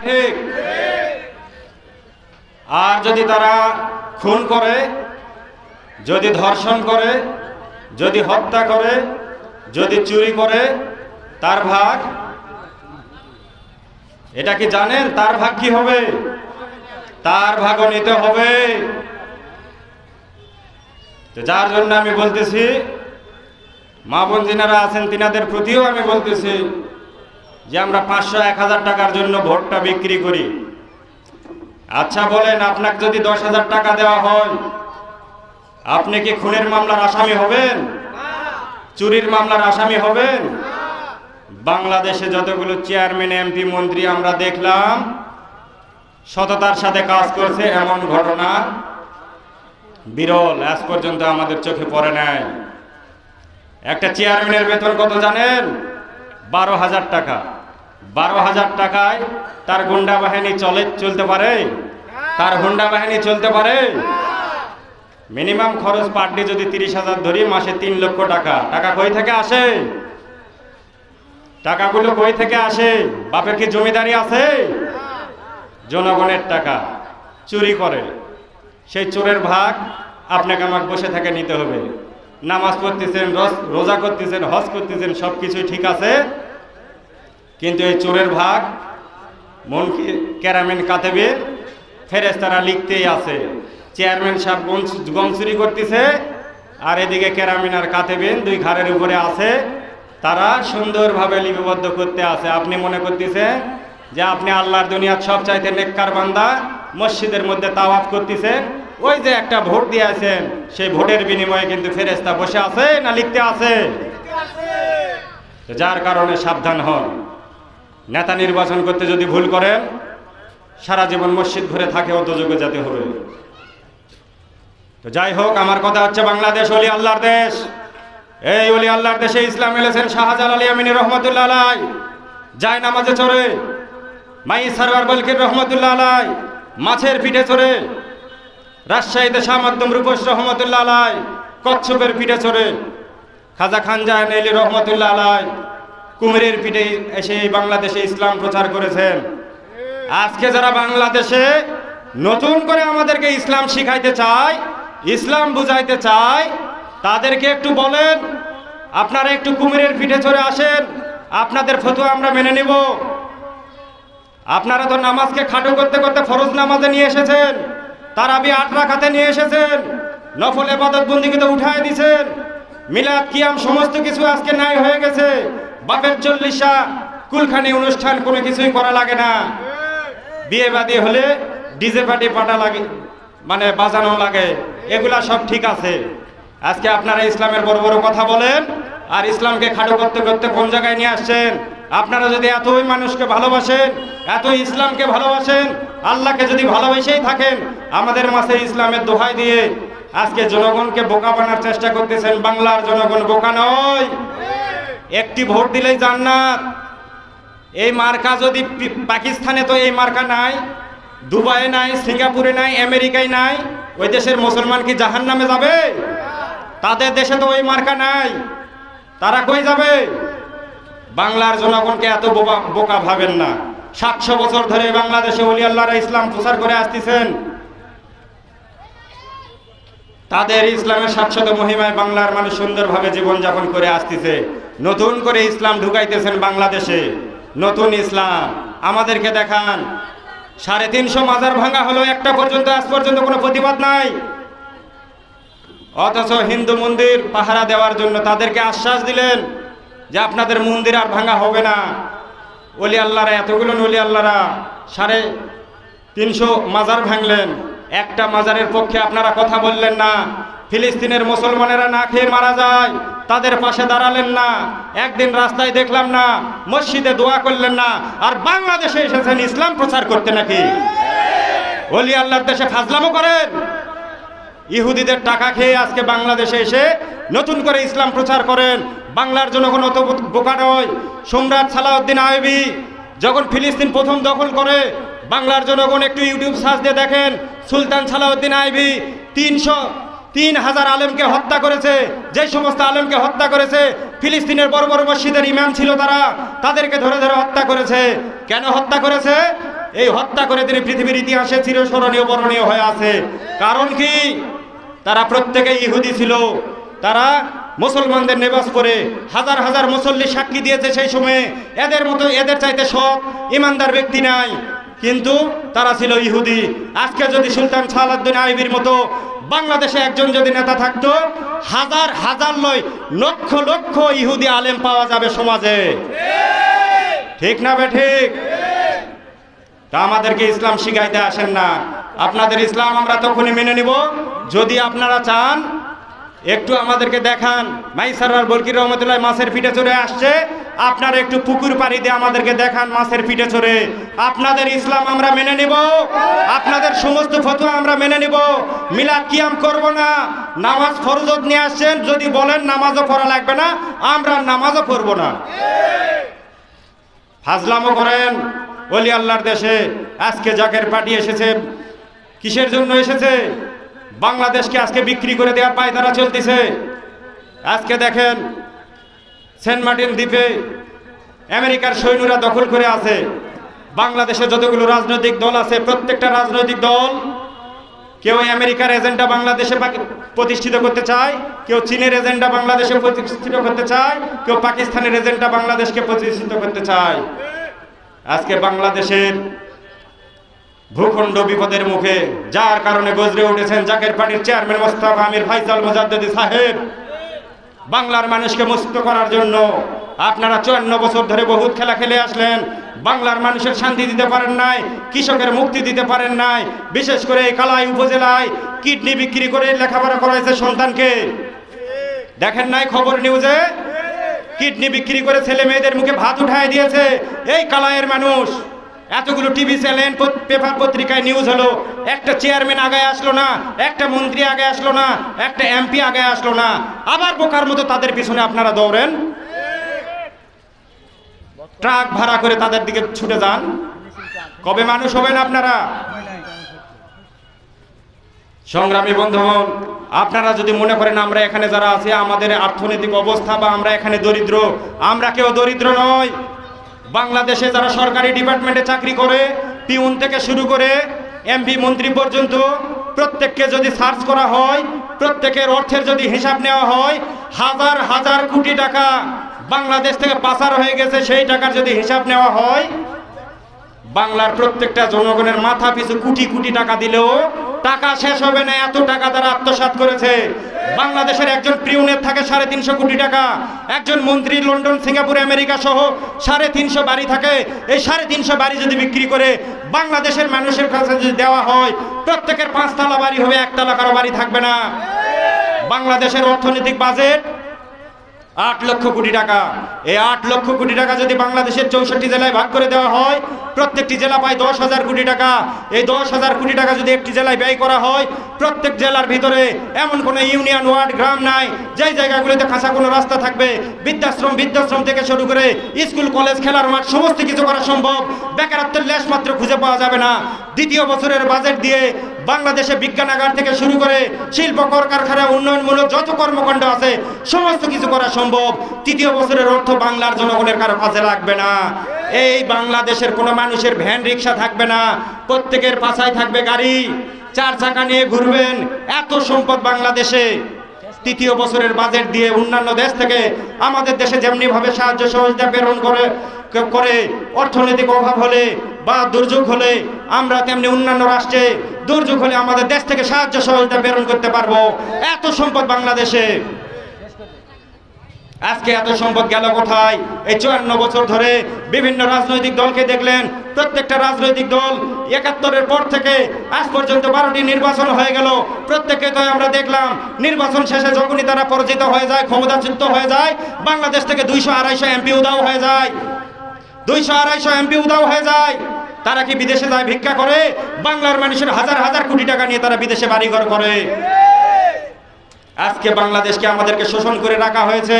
ঠিক? আর যদি তারা খুন করে, যদি ধর্ষণ করে, যদি হত্যা করে, যদি চুরি করে, তার ভাগ, এটা কি জানেন তার ভাগ কি হবে? তার ভাগও নিতে হবে। তো যার জন্য আমি বলতেছি, মা বোন যিনারা আছেন তিনাদের প্রতিও আমি বলতেছি যে আমরা 500-1000 টাকার জন্য ভোটটা বিক্রি করি। আচ্ছা বলেন, আপনাকে যদি 10,000 টাকা দেওয়া হয়, আপনি কি খুনের মামলার আসামি হবেন? চুরির মামলার আসামি হবেন? বাংলাদেশে যতগুলো চেয়ারম্যান, এমপি, মন্ত্রী আমরা দেখলাম, সততার সাথে কাজ করছে এমন ঘটনা বিরল, আজ পর্যন্ত আমাদের চোখে পড়ে নাই। একটা চেয়ারম্যানের বেতন কত জানেন? 12,000 টাকা। 12,000 টাকায় তার গুন্ডা বাহিনী চলতে পারে? তার হুন্ডা বাহিনী চলতে পারে? মিনিমাম খরচ পার ডে যদি 30,000 ধরি, মাসে 3 লক্ষ টাকা। টাকা কই থেকে আসে? টাকাগুলো কই থেকে আসে? বাপের কি জমিদারি আছে? জনগণের টাকা চুরি করে, সেই চোরের ভাগ আপনাকে আমাকে বসে থেকে নিতে হবে। নামাজ পড়তেছেন, রোজা করতেছেন, হজ করতেছেন, সব কিছুই ঠিক আছে, কিন্তু এই চোরের ভাগ মন কেরামেন কাতেবে ফেরেশতারা লিখতেই আছে। চেয়ারম্যান সাহেব গম চুরি করতেছে, আর এদিকে কেরামিন আর কাতেবেন দুই ঘাড়ের উপরে আছে, তারা সুন্দরভাবে লিপিবদ্ধ করতে আছে। আপনি মনে করতেছেন যে আপনি আল্লাহর দুনিয়ার সব চাইতে নেককার বান্দা, মসজিদের মধ্যে তাওয়াফ করতেছেন, ওই যে একটা ভোট দিয়েছেন, সেই ভোটের বিনিময়ে কিন্তু ফেরেশতা বসে আছে না লিখতে আছে? যার কারণে সাবধান হন। নেতা নির্বাচন করতে যদি ভুল করেন, সারা জীবন মসজিদ ঘুরে থাকে, অদযোগে যেতে হবে। তো যাই হোক, আমার কথা হচ্ছে বাংলাদেশ ওলি আল্লাহর দেশ। এই ওলি আল্লাহর দেশে ইসলাম এনেছেন শাহজালাল আলী আমিনী রহমতুল্লাহ আলাই, যায় নামাজে চড়ে, মাই সারওয়ার বলকির রহমতুল্লাহ আলাই মাছের পিঠে চড়ে, রাজশাহীতে শাহ মাকদুম রূপস রহমতুল্লাহ আলাই কচ্ছপের পিঠে চড়ে, খাজা খানজাহান আলী রহমতুল্লাহ আলাই কুমিরের পিঠে এসে বাংলাদেশে ইসলাম প্রচার করেছেন। আজকে যারা বাংলাদেশে নতুন করে আমাদেরকে ইসলাম শিখাইতে চায়, ইসলাম বুঝাইতে চায়, তাদেরকে একটু বলেন, আপনারা একটু কুমিরের পিঠে চড়ে আসেন, আপনাদের ফতোয়া আমরা মেনে নেব। আপনারা তো নামাজকে খাটো করতে করতে ফরজ নামাজে নিয়ে এসেছেন, তারাবি 8 রাকাতে নিয়ে এসেছেন, নফল ইবাদত বন্দেগী তো উঠায় দিয়েছেন, মিলাদ কিয়াম সমস্ত কিছু আজকে নাই হয়ে গেছে। বাপের 40 কুলখানি অনুষ্ঠান কোনো কিছুই করা লাগে না। বিয়ে বাদী হলে ডিজে পার্টি পাটা লাগে, মানে বাজানো লাগে, এগুলা সব ঠিক আছে। আজকে আপনারা ইসলামের বড় বড় কথা বলেন, আর ইসলামকে খাটো করতে করতে কোন জায়গায় নিয়ে আসছেন? আপনারা যদি এতই মানুষকে ভালোবাসেন, এতই ইসলামকে ভালোবাসেন, আল্লাহকে যদি ভালোবেসেই থাকেন, আমাদের মাঝে ইসলামের দোহাই দিয়ে আজকে জনগণকে বোকা বানার চেষ্টা করতেছেন। বাংলার জনগণ বোকা নয়, একটি ভোট দিলেই জান্নাত। এই মার্কা যদি পাকিস্তানে তো এই মার্কা নাই, দুবাইয়ে নাই, সিঙ্গাপুরে নাই, আমেরিকায় নাই, ওই দেশের মুসলমান কি জাহান্নামে যাবে? তাদের দেশে তো ওই মার্কা নাই, তারা কই যাবে? বাংলার জনগণকে এত বোকা ভাবেন না। 700 বছর ধরে বাংলাদেশে ওলি আল্লাহরা ইসলাম প্রচার করে আসতেছেন, তাদের ইসলামের শাশ্বত মহিমায় বাংলার মানুষ সুন্দরভাবে জীবনযাপন করে আসতেছে। নতুন করে ইসলাম ঢুকাইতেছেন বাংলাদেশে, নতুন ইসলাম আমাদেরকে দেখান। 350 মাজার ভাঙা হলো, একটা পর্যন্ত আজ পর্যন্ত কোনো প্রতিবাদ নাই। অথচ হিন্দু মন্দির পাহারা দেওয়ার জন্য তাদেরকে আশ্বাস দিলেন যে আপনাদের মন্দির আর ভাঙা হবে না। ওলি আল্লাহরা, এতগুলো ওলি আল্লাহরা 350 মাজার ভাঙলেন, একটা মাজারের পক্ষে আপনারা কথা বললেন না। ফিলিস্তিনের মুসলমানেরা না খেয়ে মারা যায়, তাদের পাশে দাঁড়ালেন না। একদিন রাস্তায় দেখলাম না, মসজিদে দোয়া করলেন না। আর বাংলাদেশে এসেছেন ইসলাম প্রচার করতে নাকি? ওলি আল্লাহর দেশে ফাজলামো করেন। ইহুদিদের টাকা খেয়ে আজকে বাংলাদেশে এসে নতুন করে ইসলাম প্রচার করেন। বাংলার জনগণ অত বোকা নয়। সম্রাট সালাউদ্দিন আইয়ুবী যখন ফিলিস্তিন প্রথম দখল করে, বাংলার জনগণ একটু ইউটিউব সার্চ দিয়ে দেখেন, সুলতান সালাউদ্দিন আইয়ুবী 3,000 আলেমকে হত্যা করেছে। যে সমস্ত আলেমকে হত্যা করেছে, ফিলিস্তিনের বড় বড় মসজিদের ইমাম ছিল, তাদেরকে ধরে ধরে হত্যা করেছে। কেন হত্যা করেছে? এই হত্যা করে তিনি পৃথিবীর ইতিহাসে চিরস্মরণীয় বরণীয় হয়ে আছে। কারণ কি? তারা প্রত্যেকেই ইহুদি ছিল। তারা মুসলমানদের নেবাজ করে হাজার হাজার মুসল্লি সাক্ষী দিয়েছে সেই সময়ে এদের চাইতে সৎ ইমানদার ব্যক্তি নাই, কিন্তু তারা ছিল ইহুদি। আজকে যদি সুলতান সালাউদ্দিন আইবির মতো বাংলাদেশে একজন যদি নেতা থাকতো, হাজার হাজার নয় লক্ষ লক্ষ ইহুদি আলেম পাওয়া যাবে সমাজে। ঠিক না বে ঠিক? তা আমাদেরকে ইসলাম শিখাইতে আসেন না। আপনাদের ইসলাম আমরা তখনই মেনে নিব যদি আপনারা চান একটু আমাদেরকে দেখান। মাইসার বলকির রহমতুল্লাহ মাছের পিঠে চড়ে আসছে, আপনারা একটু পুকুর পাড়ি দিয়ে আমাদেরকে দেখান মাছের পিঠে চড়ে। আপনাদের ইসলাম আমরা মেনে নিব, আপনাদের সমস্ত ফতোয়া আমরা মেনে নিব। মিলাদ কিয়াম করব না। নামাজ ফরজত নিয়ে আসছেন, যদি বলেন নামাজও পড়া লাগবে না, আমরা নামাজও পড়ব না। ফাজলামও করেন ওলি আল্লাহর দেশে। আজকে জাকের পার্টি এসেছে, কিসের জন্য এসেছে? বাংলাদেশকে আজকে বিক্রি করে দেওয়ার পায়তারা চলতেছে। আজকে দেখেন সেন্ট মার্টিন দ্বীপে আমেরিকার সৈন্যরা দখল করে আছে। বাংলাদেশে যতগুলো রাজনৈতিক দল আছে, প্রত্যেকটা রাজনৈতিক দল কেউ আমেরিকার এজেন্ডা বাংলাদেশে প্রতিষ্ঠিত করতে চায়, কেউ চীনের এজেন্ডা বাংলাদেশে প্রতিষ্ঠিত করতে চায়, কেউ পাকিস্তানের এজেন্ডা বাংলাদেশকে প্রতিষ্ঠিত করতে চায়। আজকে বাংলাদেশের ভূখণ্ড বিপদের মুখে, যার কারণে গজরে উঠেছেন জাকের পার্টির চেয়ারম্যান মোস্তফা আমির ফাইসাল মুজাদ্দেদি সাহেব বাংলার মানুষকে মুক্ত করার জন্য। আপনারা 54 বছর ধরে বহুত খেলা খেলে আসলেন, বাংলার মানুষের শান্তি দিতে পারেন নাই, কৃষকের মুক্তি দিতে পারেন নাই। বিশেষ করে এই কালাই উপজেলায় কিডনি বিক্রি করে লেখাপড়া করাইছে সন্তানকে। দেখেন নাই খবর নিউজে? কিডনি বিক্রি করে ছেলে মেয়েদের মুখে ভাত উঠায় দিয়েছে এই কালাইয়ের মানুষ। এতগুলো টিভি চ্যানেল, পেপার পত্রিকায় নিউজ হলো, একটা চেয়ারম্যান আগে আসলো না, একটা মন্ত্রী আগে আসলো না, একটা এমপি আগে আসলো না। আবার বোকার মতো তাদের পিছনে আপনারা দৌড়েন, ট্রাক ভাড়া করে তাদের দিকে ছুটে যান। কবে মানুষ হবেন আপনারা? সংগ্রামী বন্ধুগণ, আপনারা যদি মনে করেন আমরা এখানে যারা আছি আমাদের অর্থনৈতিক অবস্থা বা আমরা এখানে দরিদ্র, আমরা কেউ দরিদ্র নয়। বাংলাদেশে যারা সরকারি ডিপার্টমেন্টে চাকরি করে, পিউন থেকে শুরু করে এমপি মন্ত্রী পর্যন্ত, প্রত্যেককে যদি সার্চ করা হয়, প্রত্যেকের অর্থের যদি হিসাব নেওয়া হয়, হাজার হাজার কোটি টাকা বাংলাদেশ থেকে পাচার হয়ে গেছে। সেই টাকার যদি হিসাব নেওয়া হয়, বাংলার প্রত্যেকটা জনগণের মাথা পিছু কোটি কোটি টাকা দিলেও টাকা শেষ হবে না। এত টাকা তারা আত্মসাৎ করেছে। বাংলাদেশের একজন পিউনের থাকে 350 কোটি টাকা, একজন মন্ত্রী লন্ডন, সিঙ্গাপুর, আমেরিকা সহ 350 বাড়ি থাকে। এই 350 বাড়ি যদি বিক্রি করে বাংলাদেশের মানুষের কাছে যদি দেওয়া হয়, প্রত্যেকের 5 তলা বাড়ি হবে, 1 তলা কারো বাড়ি থাকবে না। বাংলাদেশের অর্থনৈতিক বাজেট 8 লক্ষ কোটি টাকা। এই 8 লক্ষ কোটি টাকা যদি বাংলাদেশের 64 জেলায় ভাগ করে দেওয়া হয়, প্রত্যেকটি জেলা পায় 10,000 কোটি টাকা। এই 10,000 কোটি টাকা যদি একটি জেলায় ব্যয় করা হয়, প্রত্যেক জেলার ভিতরে এমন কোনো ইউনিয়ন ওয়ার্ড গ্রাম নাই যেই জায়গাগুলিতে কাঁচা কোনো রাস্তা থাকবে। বৃদ্ধাশ্রম থেকে শুরু করে স্কুল, কলেজ, খেলার মাঠ সমস্ত কিছু করা সম্ভব। বেকারত্বের লেশ মাত্র খুঁজে পাওয়া যাবে না। দ্বিতীয় বছরের বাজেট দিয়ে বাংলাদেশে বিজ্ঞানাগার থেকে শুরু করে শিল্প, কলকারখানা, উন্নয়নমূলক যত কর্মকাণ্ড আছে সমস্ত কিছু করা সম্ভব। তৃতীয় বছরের অর্থ বাংলার জনগণের কারো কাজে লাগবে না। এই বাংলাদেশের কোনো মানুষের ভ্যান রিক্সা থাকবে না, প্রত্যেকের পাছায় থাকবে গাড়ি, 4 চাকা নিয়ে ঘুরবেন। এত সম্পদ বাংলাদেশে। তৃতীয় বছরের বাজেট দিয়ে অন্যান্য দেশ থেকে আমাদের দেশে যেমনি ভাবে সাহায্য সহযোগিতা প্রেরণ করে অর্থনৈতিক অভাব হলে বা দুর্যোগ হলে আমরা তেমনি অন্যান্য রাষ্ট্রে দুর্যোগ হলে আমাদের দেশ থেকে সাহায্য সহযোগিতা প্রেরণ করতে পারবো। এত সম্পদ বাংলাদেশে। আজকে এত সম্পদ গেল কোথায়? এই 54 বছর ধরে বিভিন্ন রাজনৈতিক দলকে দেখলেন, প্রত্যেকটা রাজনৈতিক দল 71-এর পর থেকে আজ পর্যন্ত 12টি নির্বাচন হয়ে গেল। প্রত্যেককে তো আমরা দেখলাম নির্বাচন শেষে যখনই তারা পরাজিত হয়ে যায়, ক্ষমতাচ্যুত হয়ে যায়, বাংলাদেশ থেকে 200-250 এমপি উধাও হয়ে যায়। 200-250 এমপি উধাও হয়ে যায়। তারা কি বিদেশে যায় ভিক্ষা করে? বাংলার মানুষের হাজার হাজার কোটি টাকা নিয়ে তারা বিদেশে বাড়িঘর করে। আজকে বাংলাদেশকে আমাদেরকে শোষণ করে রাখা হয়েছে।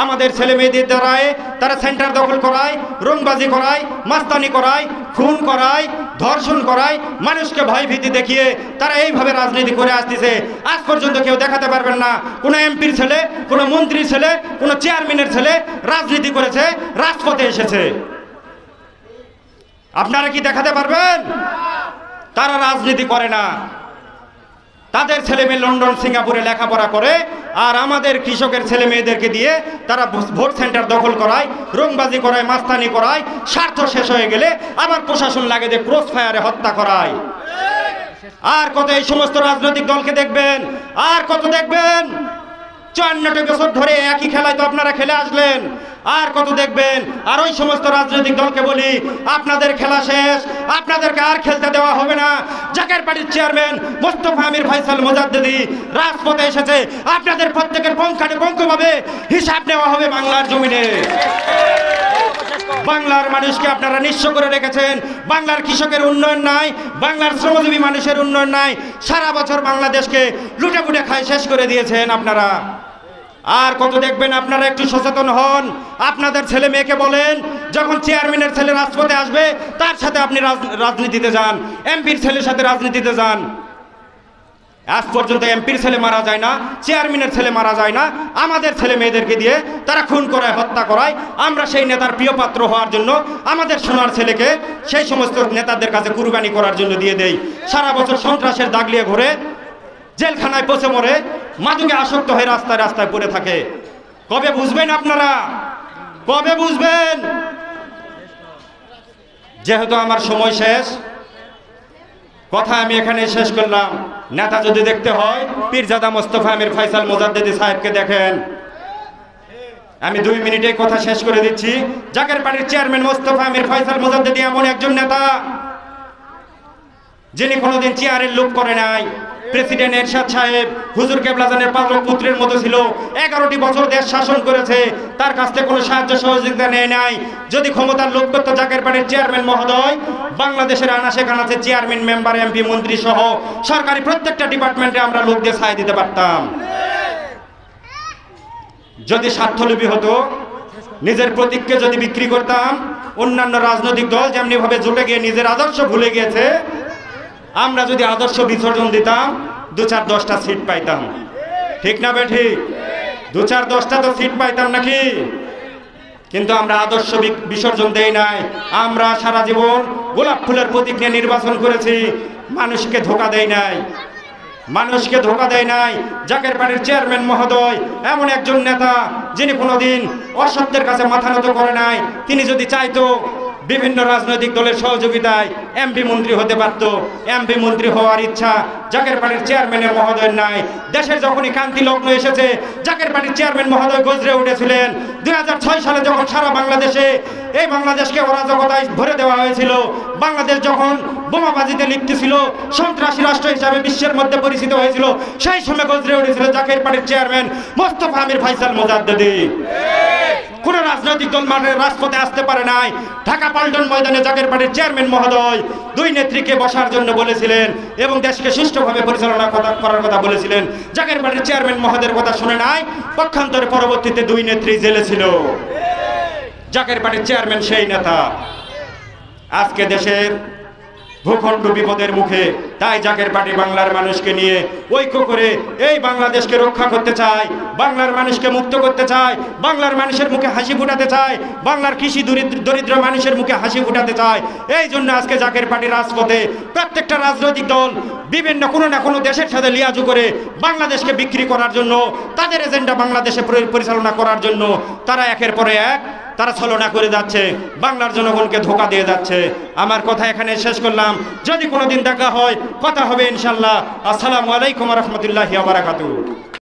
আমাদের ছেলে মেয়েদের দ্বারায় তারা সেন্টার দখল করায়, রংবাজি করায়, মাস্তানি করায়, খুন করায়, ধর্ষণ করায়, মানুষকে ভয়ভীতি দেখিয়ে তারা এইভাবে রাজনীতি করে আসতেছে। আজ পর্যন্ত কেউ দেখাতে পারবেন না কোনো এমপির ছেলে, কোনো মন্ত্রীর ছেলে, কোনো চেয়ারম্যানের ছেলে রাজনীতি করেছে, রাজপথে এসেছে। আপনারা কি দেখাতে পারবেন? তারা রাজনীতি করে না, তাদের ছেলে মেয়ে লন্ডন সিঙ্গাপুরে লেখাপড়া করে, আর আমাদের কৃষকের ছেলে মেয়েদেরকে দিয়ে তারা ভোট সেন্টার দখল করায়, রংবাজি করায়, মাস্তানি করায়, স্বার্থ শেষ হয়ে গেলে আবার প্রশাসন লাগে যে ক্রস ফায়ারে হত্যা করায়। আর কত এই সমস্ত রাজনৈতিক দলকে দেখবেন, আর কত দেখবেন? 54 বছর ধরে একই খেলায় তো আপনারা খেলে আসলেন, আর কত দেখবেন? আর ওই সমস্ত রাজনৈতিক দলকে বলি, আপনাদের খেলা শেষ, আপনাদেরকে আর খেলতে দেওয়া হবে না। জাকের পার্টির চেয়ারম্যান মোস্তফা আমির ফয়সাল মোজাদ্দেদি রাজপথে এসেছে, আপনাদের প্রত্যেকের পঙ্খানুপুঙ্খভাবে হিসাব নেওয়া হবে বাংলার জমিনে। বাংলার মানুষকে আপনারা নিঃস্ব করে রেখেছেন, বাংলার কৃষকের উন্নয়ন নাই, বাংলার শ্রমজীবী মানুষের উন্নয়ন নাই, সারা বছর বাংলাদেশকে লুটেপুটে খায় শেষ করে দিয়েছেন আপনারা। আর কত দেখবেন? আপনারা একটু সচেতন হন, আপনাদের ছেলে মেয়েকে বলেন, যখন চেয়ারম্যানের ছেলে রাজপথে আসবে তার সাথে আপনি রাজনীতিতে যান, এমপির ছেলের সাথে রাজনীতিতে যান। আজ পর্যন্ত এমপির ছেলে মারা যায় না, চেয়ারম্যানের ছেলে মারা যায় না, আমাদের ছেলে মেয়েদেরকে দিয়ে তারা খুন করায়, হত্যা করায়। আমরা সেই নেতার প্রিয় পাত্র হওয়ার জন্য আমাদের সোনার ছেলেকে সেই সমস্ত নেতাদের কাছে কুরবানি করার জন্য দিয়ে দেই। সারা বছর সন্ত্রাসের দাগ নিয়ে ঘুরে, জেলখানায় পচে মরে, মাদকে আসক্ত হয়ে রাস্তায় রাস্তায় পড়ে থাকে। কবে বুঝবেন আপনারা? কবে বুঝবেন? যেহেতু আমার সময় শেষ, কথা আমি এখানে শেষ করলাম। নেতা যদি দেখতে হয়, পীরজাদা মোস্তফা আমির ফয়সাল মোজাদ্দেদি সাহেবকে দেখেন। আমি 2 মিনিটে কথা শেষ করে দিচ্ছি। জাকের পার্টির চেয়ারম্যান মোস্তফা আমির ফয়সাল মোজাদ্দেদি এমন একজন নেতা যিনি কোনোদিন চেয়ারের লোভ করে নাই। প্রেসিডেন্ট এরশাদ সাহেব হুজুর কেবলাজানের পালক পুত্রের মতো ছিল, 11টি বছর দেশ শাসন করেছে, তার কাছ থেকে কোনো সাহায্য সহযোগিতা নেয় নাই। যদি ক্ষমতার লোভ করতো জাকের পার্টির চেয়ারম্যান মহোদয়, বাংলাদেশের আনাচে কানাচে চেয়ারম্যান, মেম্বার, এমপি, মন্ত্রী সহ সরকারি প্রত্যেকটা ডিপার্টমেন্টে আমরা লোক দিয়ে ছাই দিতে পারতাম। যদি স্বার্থলোভী হতো, নিজের প্রতীককে যদি বিক্রি করতাম, অন্যান্য রাজনৈতিক দল যেমনি ভাবে জুটে গিয়ে নিজের আদর্শ ভুলে গিয়েছে, আমরা যদি আদর্শ বিসর্জন দিতাম 2-4-10টা সিট পাইতাম। ঠিক না বেঠিক? 2-4-10টা তো সিট পাইতাম নাকি? কিন্তু আমরা আদর্শ বিসর্জন দেই নাই। আমরা সারা জীবন গোলাপ ফুলের প্রতীক নিয়ে নির্বাচন করেছি, মানুষকে ধোকা দেই নাই, মানুষকে ধোকা দেয় নাই। জাকের পার্টির চেয়ারম্যান মহোদয় এমন একজন নেতা যিনি কোনোদিন অসত্যের কাছে মাথা নত করে নাই। তিনি যদি চাইতো বিভিন্ন রাজনৈতিক দলের সহযোগিতায় এমপি মন্ত্রী হতে পারত। এমপি মন্ত্রী হওয়ার ইচ্ছা জাকের পার্টির চেয়ারম্যানের মহোদয়ের নাই। দেশের যখনই ক্রান্তি লগ্ন এসেছে, জাকের পার্টির চেয়ারম্যান মহোদয় গজরে উঠেছিলেন। 2006 সালে যখন সারা বাংলাদেশে এই বাংলাদেশকে অরাজকতায় ভরে দেওয়া হয়েছিল, বাংলাদেশ যখন বোমাবাজিতে লিপ্ত ছিল, সন্ত্রাসী রাষ্ট্র হিসাবে বিশ্বের মধ্যে পরিচিত হয়েছিল, সেই সময় গজরে উঠেছিল জাকের পার্টির চেয়ারম্যান মোস্তফা আমির ফয়সাল মোজাদ্দেদি। কোন রাজনৈতিক দল মানে রাজপথে আসতে পারে নাই। ঢাকা পল্টন ময়দানে জাকের পার্টির চেয়ারম্যান মহোদয় 2 নেত্রীকে বসার জন্য বলেছিলেন এবং দেশকে সুষ্ঠুভাবে পরিচালনা করার কথা বলেছিলেন। জাকের পার্টির চেয়ারম্যান মহোদয়ের কথা শুনে নাই, পক্ষান্তরে পরবর্তীতে 2 নেত্রী জেলে ছিল। জাকের পার্টির চেয়ারম্যান সেই নেতা। আজকে দেশের ভূখণ্ড বিপদের মুখে, তাই জাকের পার্টি বাংলার মানুষকে নিয়ে ঐক্য করে এই বাংলাদেশকে রক্ষা করতে চায়, বাংলার মানুষকে মুক্ত করতে চায়, বাংলার মানুষের মুখে হাসি ফুটাতে চায়, বাংলার কৃষি দরিদ্র মানুষের মুখে হাসি ফুটাতে চায়। এই জন্য আজকে জাকের পার্টি রাজপথে। প্রত্যেকটা রাজনৈতিক দল বিভিন্ন কোনো না কোনো দেশের সাথে লিয়াজু করে বাংলাদেশকে বিক্রি করার জন্য, তাদের এজেন্ডা বাংলাদেশে পরিচালনা করার জন্য তারা একের পরে এক তারা ছলনা করে যাচ্ছে, বাংলার জনগণকে ধোকা দিয়ে যাচ্ছে। আমার কথা এখানে শেষ করলাম। যদি কোনোদিন দেখা হয়, কথা হবে ইনশাল্লাহ। আসসালামু আলাইকুম ওয়া রাহমাতুল্লাহি ওয়া বারাকাতুহু।